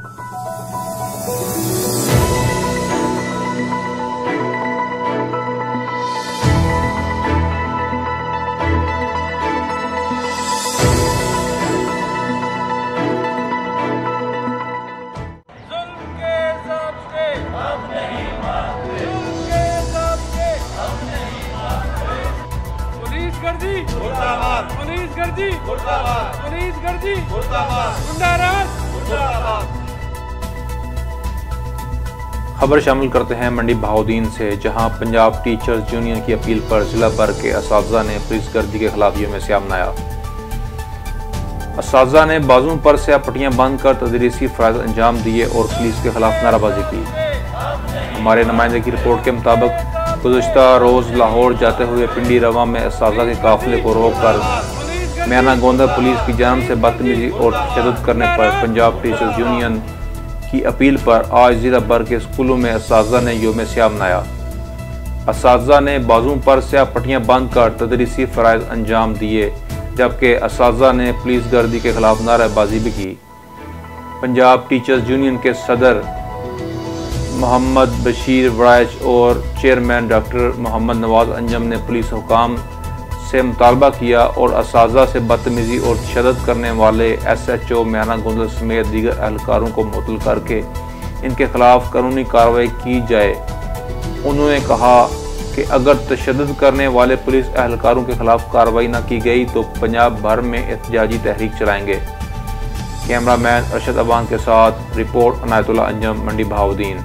Police गर्दी मुर्दाबाद, police गर्दी मुर्दाबाद, गुंडाराज मुर्दाबाद। खबर शामिल करते हैं मंडी बहाउद्दीन से, जहां पंजाब टीचर्स यूनियन की अपील पर जिला भर के असातिज़ा ने पुलिस गर्दी के खिलाफ यौम सियाम मनाया। असातिज़ा ने बाजुओं पर स्याह पट्टियां बांधकर तदरीसी फ़राइज़ अंजाम दिए और पुलिस के खिलाफ नाराबाजी की। हमारे नुमाइंदे की रिपोर्ट के मुताबिक गुज़श्ता रोज़ लाहौर जाते हुए पिंडी रवा में असातिज़ा के काफिले को रोककर मियाना गोंदा पुलिस की जानिब से बदतमीजी और तशद्दुद करने पर पंजाब टीचर्स यूनियन की अपील पर आज जिला भर के स्कूलों में असातिज़ा ने यौम सियाम मनाया। असातिज़ा ने बाजुओं पर स्याह पट्टियां बांधकर तदरीसी फ़राइज़ अंजाम दिए, जबकि असातिज़ा ने पुलिस गर्दी के खिलाफ नारेबाजी भी की। पंजाब टीचर्स यूनियन के सदर मोहम्मद बशीर वड़ाइच और चेयरमैन डॉक्टर मोहम्मद नवाज अंजम ने पुलिस हुकाम से मुतालबा किया और असातिज़ा से बदतमीजी और तशद्दुद करने वाले SHO मियाना गोंदा समेत दीगर एहलकारों को मुअत्तल करके इनके खिलाफ कानूनी कार्रवाई की जाए। उन्होंने कहा कि अगर तशद्दुद करने वाले पुलिस एहलकारों के खिलाफ कार्रवाई न की गई तो पंजाब भर में एहतजाजी तहरीक चलाएंगे। कैमरामैन अरशद अबान के साथ रिपोर्ट अनायतुल्लाह अंजम, मंडी बहाउद्दीन।